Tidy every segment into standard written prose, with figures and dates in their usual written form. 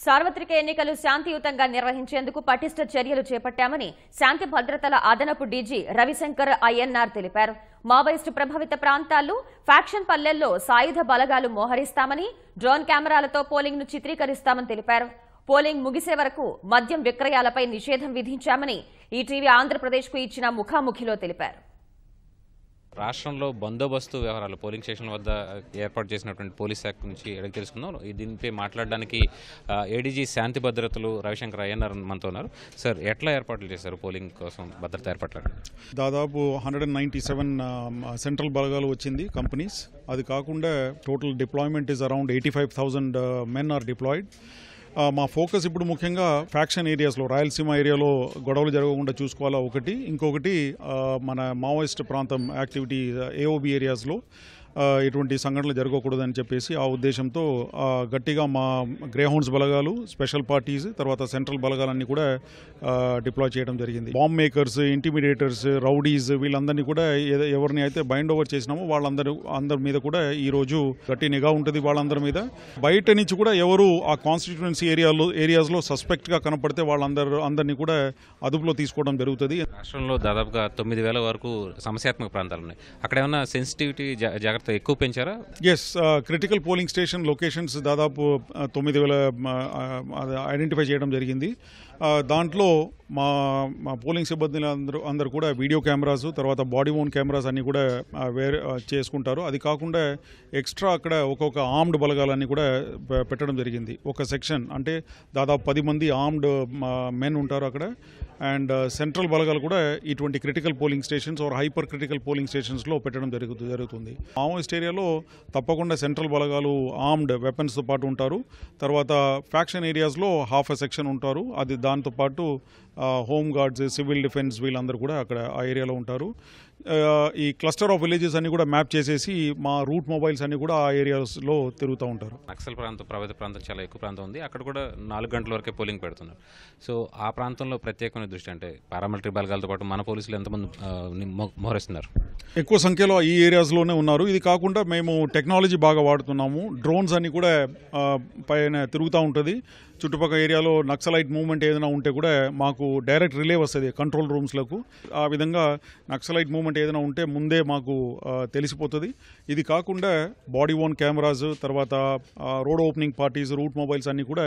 సార్వత్రిక ఎన్నికలు శాంతియుతంగా నిర్వహించేందుకు పటిష్ట చర్యలు చేపట్టామని శాంతి భద్రతల అదనపు డీజీ రవిశంకర్ ఐఎన్ఆర్ తెలిపారు. మావోయిస్టు ప్రభావిత ప్రాంతాల్లో ఫ్యాక్షన్ పల్లెల్లో సాయుధ బలగాలు మోహరిస్తామని, డ్రోన్ కెమెరాలతో పోలింగ్ ను చిత్రీకరిస్తామని తెలిపారు. పోలింగ్ ముగిసే వరకు మద్యం విక్రయాలపై నిషేధం విధించామని ఈటీవీ ఆంధ్రప్రదేశ్కు ఇచ్చిన ముఖాముఖిలో తెలిపారు. రాష్ట్రంలో బందోబస్తు వ్యవహారాలు పోలింగ్ స్టేషన్ల వద్ద ఏర్పాటు చేసినటువంటి పోలీస్ శాఖ నుంచి అడిగి తెలుసుకుందాం. దీనిపై మాట్లాడడానికి ఏడీజీ శాంతి భద్రతలు రవిశంకర్ ఐఎన్ఆర్ మనతో ఉన్నారు. సార్, ఎట్లా ఏర్పాట్లు చేశారు పోలింగ్ కోసం భద్రత ఏర్పాట్లు? దాదాపు 197 సెంట్రల్ బలగాలు వచ్చింది కంపెనీస్. అది కాకుండా total deployment is around 85,000 men are deployed. మా ఫోకస్ ఇప్పుడు ముఖ్యంగా ఫ్యాక్షన్ ఏరియాస్లో, రాయలసీమ ఏరియాలో గొడవలు జరగకుండా చూసుకోవాలా ఒకటి. ఇంకొకటి మన మావోయిస్ట్ ప్రాంతం యాక్టివిటీ ఏఓబి ఏరియాస్లో ఇటువంటి సంఘటనలు జరగకూడదని చెప్పేసి ఆ ఉద్దేశంతో గట్టిగా మా గ్రేహౌండ్స్ బలగాలు, స్పెషల్ పార్టీస్, తర్వాత సెంట్రల్ బలగాలన్నీ కూడా డిప్లాయ్ చేయడం జరిగింది. బాంబ్ మేకర్స్, ఇంటిమిడేటర్స్, రౌడీస్ వీళ్ళందరినీ కూడా ఎవరిని అయితే బైండ్ ఓవర్ చేసినామో అందరి మీద కూడా ఈరోజు గట్టి నిఘా ఉంటుంది. వాళ్ళందరి మీద బయట నుంచి కూడా ఎవరు ఆ కాన్స్టిట్యుయెన్సీ ఏరియాస్లో సస్పెక్ట్గా కనపడితే అందరినీ కూడా అదుపులో తీసుకోవడం జరుగుతుంది. రాష్ట్రంలో దాదాపుగా 9,000 వరకు సమస్యాత్మక ప్రాంతాలు ఉన్నాయి. అక్కడ ఏమన్నా సెన్సిటివిటీ జాగ్రత్త ఎక్కువ పెంచారా? Yes, critical polling station locations దాదాపు 9,000 ఐడెంటిఫై చేయడం జరిగింది. దాంట్లో మా పోలింగ్ సిబ్బంది అందరూ కూడా వీడియో కెమెరాస్, తర్వాత బాడీ ఓన్ కెమెరాస్ అన్నీ కూడా చేసుకుంటారు. అది కాకుండా ఎక్స్ట్రా అక్కడ ఒక్కొక్క ఆర్మ్డ్ బలగాలన్నీ కూడా పెట్టడం జరిగింది. ఒక సెక్షన్ అంటే దాదాపు 10 మంది ఆర్మ్డ్ మెన్ ఉంటారు అక్కడ. అండ్ సెంట్రల్ బలగాలు కూడా ఇటువంటి critical polling stations or hyper critical polling స్టేషన్స్లో పెట్టడం జరుగుతుంది. మావోయిస్ట్ ఏరియాలో తప్పకుండా సెంట్రల్ బలగాలు ఆర్మ్డ్ వెపన్స్తో పాటు ఉంటారు. తర్వాత ఫ్యాక్షన్ ఏరియాస్లో హాఫ్ ఎ సెక్షన్ ఉంటారు. అది దాంతోపాటు హోమ్ గార్డ్స్, సివిల్ డిఫెన్స్ వీళ్ళందరూ కూడా అక్కడ ఆ ఏరియాలో ఉంటారు. ఈ క్లస్టర్ ఆఫ్ విలేజెస్ అన్ని కూడా మ్యాప్ చేసేసి మా రూట్ మొబైల్స్ అన్ని కూడా ఆ ఏరియాస్లో తిరుగుతూ ఉంటారు. నక్సల్ ప్రభావిత ప్రాంతం చాలా ఎక్కువ ప్రాంతం ఉంది. అక్కడ కూడా 4 గంటల వరకే పోలింగ్ పెడుతున్నారు. సో ఆ ప్రాంతంలో ప్రత్యేకమైన దృష్టి అంటే పారామిలిటరీ బలగాలతో పాటు మన పోలీసులు ఎంతమంది మోహరిస్తున్నారు? ఎక్కువ సంఖ్యలో ఈ ఏరియాస్లోనే ఉన్నారు. ఇది కాకుండా మేము టెక్నాలజీ బాగా వాడుతున్నాము. డ్రోన్స్ అన్ని కూడా పైన తిరుగుతూ ఉంటుంది. చుట్టుపక్కల ఏరియాలో నక్సలైట్ మూవ్మెంట్ ఏదైనా ఉంటే కూడా మాకు డైరెక్ట్ రిలే వస్తుంది కంట్రోల్ రూమ్స్లకు. ఆ విధంగా నక్సలైట్ మూవ్మెంట్ ఏదైనా ఉంటే ముందే మాకు తెలిసిపోతుంది. ఇది కాకుండా బాడీ ఓన్ కెమెరాస్, తర్వాత road opening parties, route mobiles అన్నీ కూడా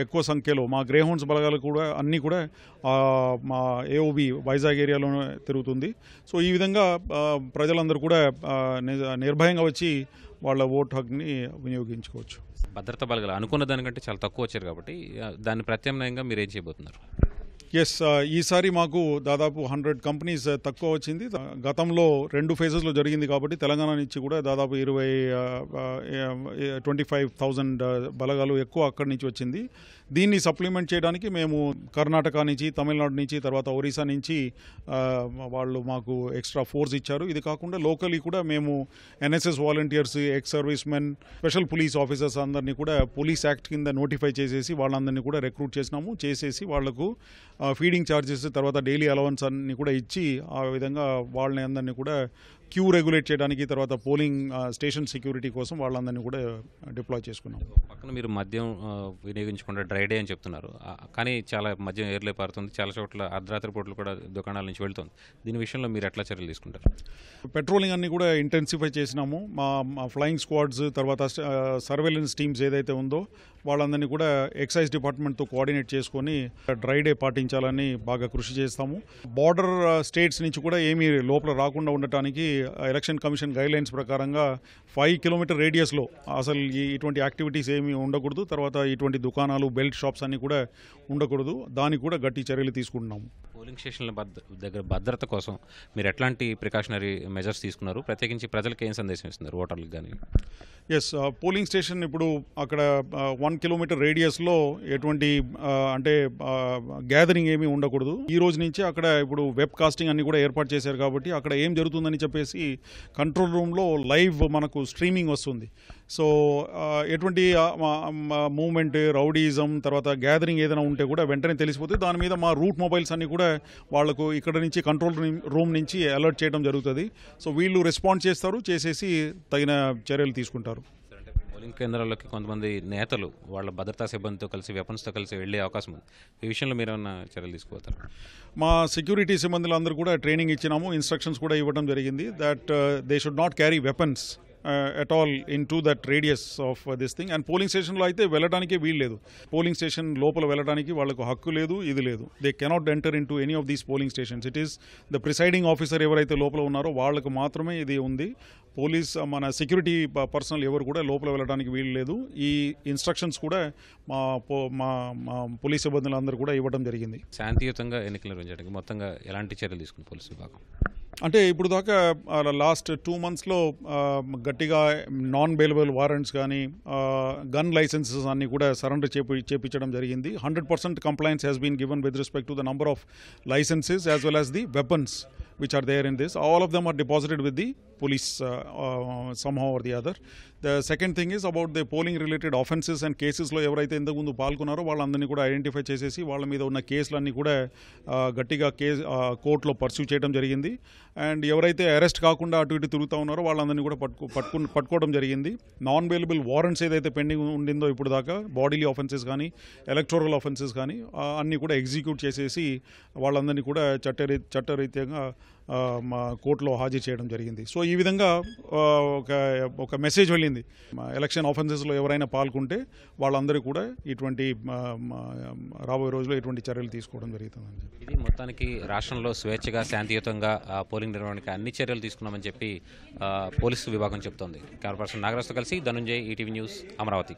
ఎక్కువ సంఖ్యలో మా గ్రేహౌండ్స్ బలగాలు కూడా అన్నీ కూడా మా ఏఓబి వైజాగ్ ఏరియాలోనే తిరుగుతుంది. సో ఈ విధంగా ప్రజలందరూ కూడా నిర్భయంగా వచ్చి వాళ్ళ ఓటు హక్కుని వినియోగించుకోవచ్చు. భద్రతా బలగాలు అనుకున్న దానికంటే చాలా తక్కువ వచ్చారు కాబట్టి దాన్ని ప్రత్యామ్నాయంగా మీరు ఏం చేయబోతున్నారు? ఎస్, ఈసారి మాకు దాదాపు 100 కంపెనీస్ తక్కువ వచ్చింది. గతంలో 2 ఫేజెస్లో జరిగింది కాబట్టి తెలంగాణ నుంచి కూడా దాదాపు 25,000 బలగాలు ఎక్కువ అక్కడి నుంచి వచ్చింది. దీన్ని సప్లిమెంట్ చేయడానికి మేము కర్ణాటక నుంచి, తమిళనాడు నుంచి, తర్వాత ఒరిస్సా నుంచి వాళ్ళు మాకు ఎక్స్ట్రా ఫోర్స్ ఇచ్చారు. ఇది కాకుండా లోకలీ కూడా మేము NSS volunteers, ex service men, special police officers అందరినీ కూడా పోలీస్ యాక్ట్ కింద నోటిఫై చేసేసి వాళ్ళందరినీ కూడా రిక్రూట్ చేసేసి వాళ్లకు ఫీడింగ్ ఛార్జెస్, తర్వాత డైలీ అలవెన్స్ అన్ని కూడా ఇచ్చి ఆ విధంగా వాళ్ళని అందరినీ కూడా క్యూ రెగ్యులేట్ చేయడానికి, తర్వాత పోలింగ్ స్టేషన్ సెక్యూరిటీ కోసం వాళ్ళందరినీ కూడా డిప్లాయ్ చేసుకున్నాం. పక్కన మీరు మద్యం వినియోగించకుండా డ్రై డే అని చెప్తున్నారు, కానీ చాలా మద్యం ఏర్లే పారుతుంది. చాలా చోట్ల అర్ధరాత్రి పూటలు కూడా దుకాణాల నుంచి వెళ్తుంది. దీని విషయంలో మీరు ఎట్లా చర్యలు తీసుకుంటారు? పెట్రోలింగ్ అన్ని కూడా ఇంటెన్సిఫై చేసినాము. మా ఫ్లయింగ్ స్క్వాడ్స్, తర్వాత సర్వేలెన్స్ టీమ్స్ ఏదైతే ఉందో వాళ్ళందరినీ కూడా ఎక్సైజ్ డిపార్ట్మెంట్తో కోఆర్డినేట్ చేసుకొని డ్రై డే పాటించాలని బాగా కృషి చేస్తాము. బార్డర్ స్టేట్స్ నుంచి కూడా ఏమీ లోపల రాకుండా ఉండటానికి ఎలక్షన్ కమిషన్ గైడ్లైన్స్ ప్రకారంగా 5 కిలోమీటర్ రేడియస్లో అసలు ఇటువంటి యాక్టివిటీస్ ఏమీ ఉండకూడదు. తర్వాత ఇటువంటి దుకాణాలు, బెల్ట్ షాప్స్ అన్నీ కూడా ఉండకూడదు. దానికి కూడా గట్టి చర్యలు తీసుకుంటున్నాము. పోలింగ్ స్టేషన్ల దగ్గర భద్రత కోసం మీరు ఎట్లాంటి ప్రికాషనరీ మెజర్స్ తీసుకున్నారు? ప్రత్యేకించి ప్రజలకు ఏం సందేశం ఇస్తున్నారు, ఓటర్లకు కానీ? ఎస్, పోలింగ్ స్టేషన్ ఇప్పుడు అక్కడ 1 కిలోమీటర్ రేడియస్లో ఎటువంటి అంటే గ్యాదరింగ్ ఏమీ ఉండకూడదు. ఈ రోజు నుంచి అక్కడ ఇప్పుడు వెబ్ కాస్టింగ్ అన్ని కూడా ఏర్పాటు చేశారు కాబట్టి అక్కడ ఏం జరుగుతుందని చెప్పేసి కంట్రోల్ రూమ్లో లైవ్ మనకు స్ట్రీమింగ్ వస్తుంది. సో ఎటువంటి మూవ్మెంట్, రౌడీజం, తర్వాత గ్యాదరింగ్ ఏదైనా ఉంటే కూడా వెంటనే తెలిసిపోతుంది. దాని మీద మా రూట్ మొబైల్స్ అన్ని కూడా వాళ్లకు ఇక్కడ నుంచి కంట్రోల్ రూమ్ నుంచి అలర్ట్ చేయడం జరుగుతుంది. సో వీళ్ళు రెస్పాండ్ చేసేసి తగిన చర్యలు తీసుకుంటారు. పోలింగ్ కేంద్రాల్లోకి కొంతమంది నేతలు వాళ్ళ భద్రతా సిబ్బందితో కలిసి వెపన్స్తో కలిసి వెళ్ళే అవకాశం ఉంది. ఈ విషయంలో మీరు ఏమన్నా చర్యలు తీసుకుపోతారు? మా సెక్యూరిటీ సిబ్బందులు అందరూ కూడా ట్రైనింగ్ ఇచ్చినాము, ఇన్స్ట్రక్షన్స్ కూడా ఇవ్వడం జరిగింది that they should not carry weapons at all into that radius of this thing. And polling స్టేషన్లో అయితే వెళ్ళడానికి వీలు లేదు. పోలింగ్ స్టేషన్ లోపల వెళ్ళడానికి వాళ్ళకు హక్కు లేదు, ఇది లేదు. They cannot enter in to any of these polling stations. It is the presiding officer ఎవరైతే లోపల ఉన్నారో వాళ్ళకు మాత్రమే ఇది ఉంది. పోలీస్ మన సెక్యూరిటీ పర్సనల్ ఎవరు కూడా లోపల వెళ్ళడానికి వీలు లేదు. ఈ ఇన్స్ట్రక్షన్స్ కూడా మా పోలీస్ సిబ్బందులు అందరూ కూడా ఇవ్వడం జరిగింది. శాంతియుతంగా ఎన్నికలు నిర్వహించడానికి మొత్తంగా ఎలాంటి చర్యలు తీసుకుంది పోలీసు విభాగం? అంటే ఇప్పుడు దాకా లాస్ట్ 2 monthsలో గట్టిగా నాన్ బెయిలబుల్ వారెంట్స్ కానీ గన్ లైసెన్సెస్ అన్నీ కూడా సరెండర్ చేపించడం జరిగింది. 100% compliance has been given with respect to the number of licences as well as the weapons which are there in this. All of them are deposited with the police somehow or the other. The second thing is about the polling related offences and cases లో ఎవరైతే ఇంతకు ముందు పాల్గొన్నారో వాళ్ళందరినీ కూడా identify చేసేసి వాళ్ళ మీద ఉన్న కేసులన్నీ కూడా గట్టిగా కోర్టులో పర్సూ చేయడం జరిగింది. అండ్ ఎవరైతే అరెస్ట్ కాకుండా అటు ఇటు తిరుగుతూ ఉన్నారో వాళ్ళందరినీ కూడా పట్టుకోవడం జరిగింది. నాన్ బెయిలబుల్ వారెంట్స్ ఏదైతే పెండింగ్ ఉండిందో ఇప్పుడు దాకా బాడీలీ ఆఫెన్సెస్ కానీ ఎలక్టోరల్ ఆఫెన్సెస్ కానీ అన్నీ కూడా ఎగ్జిక్యూట్ చేసేసి వాళ్ళందరినీ కూడా చట్టరీత్యంగా మా కోర్టులో హాజరు చేయడం జరిగింది. సో ఈ విధంగా ఒక మెసేజ్ వెళ్ళింది. ఎలక్షన్ ఆఫెన్సెస్లో ఎవరైనా పాల్గొంటే వాళ్ళందరూ కూడా ఇటువంటి రాబోయే రోజుల్లో ఇటువంటి చర్యలు తీసుకోవడం జరుగుతుందని చెప్పి. ఇది మొత్తానికి రాష్ట్రంలో స్వేచ్ఛగా శాంతియుతంగా పోలింగ్ నిర్వహణకి అన్ని చర్యలు తీసుకున్నామని చెప్పి పోలీసు విభాగం చెబుతోంది. కెమెరా పర్సన్ నాగరాజ్తో కలిసి ధనుంజయ్, ఈటీవీ న్యూస్, అమరావతి.